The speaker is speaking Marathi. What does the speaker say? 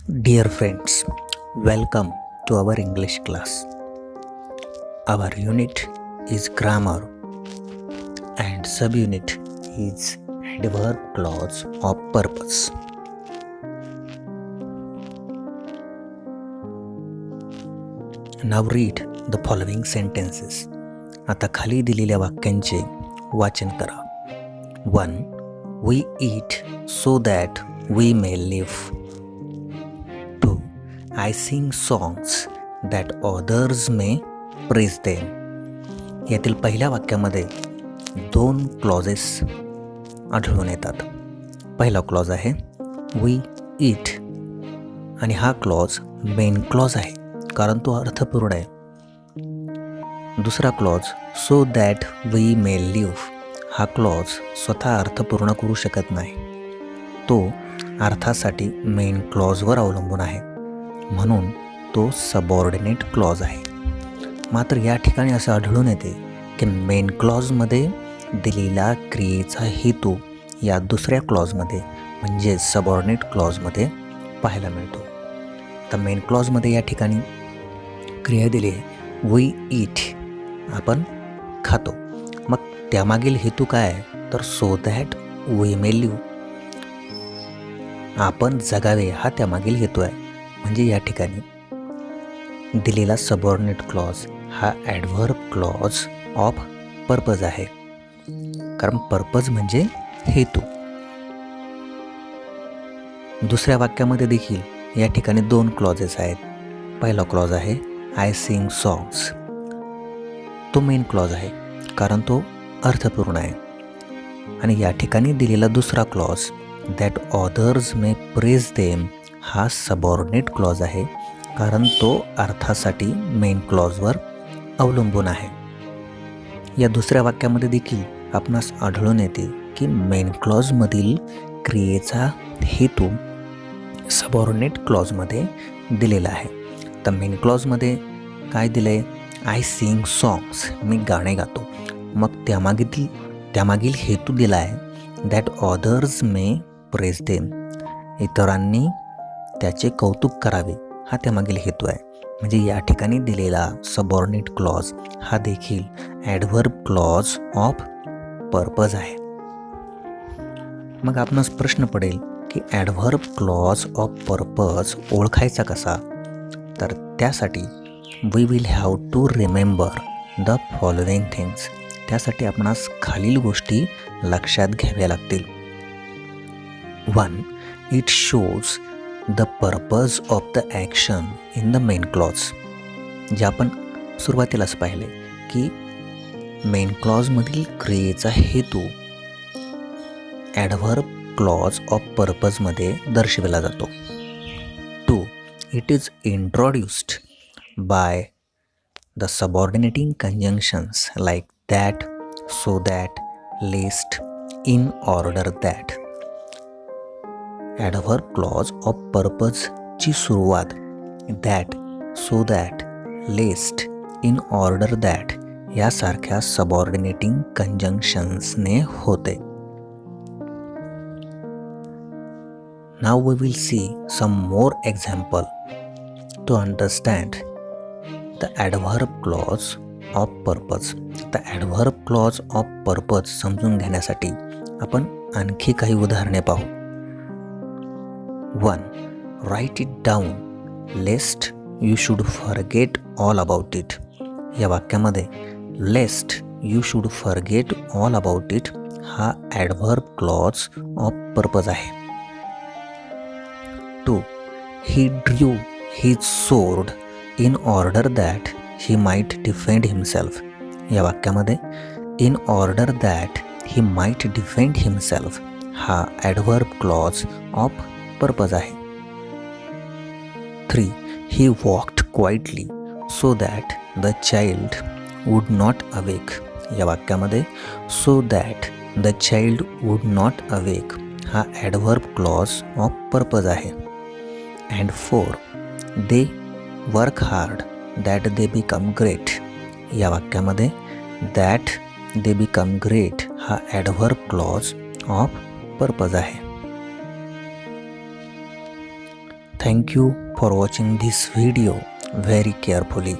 Dear friends, welcome to our English class. Our unit is grammar and subunit is adverb clause of purpose. Now read the following sentences. आता खाली दिलेल्या वाक्यांचे वाचन करा. 1. We eat so that we may live. 2. I sing songs that others may praise them. यातील पहिल्या वाक्यामध्ये दोन क्लॉजेस आढळून येतात. पहिला क्लॉज आहे वी ईट आणि हा क्लॉज मेन क्लॉज आहे कारण तो अर्थपूर्ण आहे. दुसरा clause so that we may live हा क्लॉज स्वतः अर्थ पूर्ण करू शकत नाही. तो अर्थासाठी मेन क्लॉजवर अवलंबून आहे म्हणून तो सबऑर्डिनेट क्लॉज आहे. मात्र या ठिकाणी असं आढळून येते की मेन क्लॉजमध्ये दिलेला क्रियेचा हेतू या दुसऱ्या क्लॉजमध्ये म्हणजे सबऑर्डिनेट क्लॉजमध्ये पाहायला मिळतो. तर मेन क्लॉजमध्ये या ठिकाणी क्रिया दिली आहे वी ईट आपण खातो. मग त्यामागील हेतू काय आहे तर so that we may live आपण जगावे हा त्यामागील हेतू आहे. म्हणजे या ठिकाणी दिलेला सबऑर्डिनेट क्लॉज हा ॲडव्हर्ब क्लॉज ऑफ पर्पज आहे कारण पर्पज म्हणजे हेतू. दुसऱ्या वाक्यामध्ये देखील या ठिकाणी दोन क्लॉजेस आहेत. पहिला क्लॉज आहे आय सिंग सॉंग्स. तो मेन क्लॉज आहे कारण तो अर्थपूर्ण आहे. आणि या ठिकाणी दिलेला दुसरा clause that others may praise them हा सबऑर्डिनेट क्लॉज आहे कारण तो अर्थासाठी मेन क्लॉजवर अवलंबून आहे. या दुसऱ्या वाक्यामध्ये देखील आपणास आढळून येते की मेन क्लॉजमधील क्रियेचा हेतू सबऑर्डिनेट क्लॉजमध्ये दिलेला आहे. तर मेन क्लॉजमध्ये काय दिलं आहे आय सिंग सॉंग्स मी गाणे गातो. मग त्यामागील हेतू दिला आहे that others may praise them इतरांनी त्याचे कौतुक करावे हा त्यामागील हेतू आहे. म्हणजे या ठिकाणी दिलेला सबऑर्डिनेट क्लॉज हा देखील ॲडव्हर्ब क्लॉज ऑफ पर्पज आहे. मग आपणास प्रश्न पडेल की ॲडव्हर्ब क्लॉज ऑफ पर्पज ओळखायचा कसा. तर त्यासाठी we will have to remember the following things. त्यासाठी आपणास खालील गोष्टी लक्षात घ्याव्या लागतील. 1. It shows the purpose of the action in the main clause. जे आपण सुरुवातीलाच पाहिले की मेन क्लॉजमधील क्रियेचा हेतू ॲडव्हर्ब क्लॉज ऑफ पर्पजमध्ये दर्शविला जातो. 2. It is introduced by the subordinating conjunctions like that, so that, lest, in order that. Adverb clause of पर्पजची सुरुवात that, so that, lest, in order that यासारख्या सबऑर्डिनेटिंग कंजंक्शन्सने होते. Now we will see some more example to understand the adverb clause of purpose. तर ॲडव्हर्ब क्लॉज ऑफ पर्पज समजून घेण्यासाठी आपण आणखी काही उदाहरणे पाहू. 1. Write it down lest you should forget all about it. या वाक्यामध्ये lest you should forget all about it हा ॲडव्हर्ब क्लॉज ऑफ पर्पज आहे. 2. He drew his sword in order that he might defend himself. या वाक्यामध्ये in order that he might defend himself हा ॲडव्हर्ब क्लॉज ऑफ पर्पज आहे. 3. He walked quietly so that the child would not awake. या वाक्यामध्ये so that the child would not awake हा ॲडव्हर्ब क्लॉज ऑफ पर्पज आहे. And 4. They work hard that they become great. या वाक्यामध्ये दॅट दे बिकम ग्रेट हा ॲडव्हर्ब क्लॉज ऑफ पर्पज आहे. Thank you for watching this video very carefully.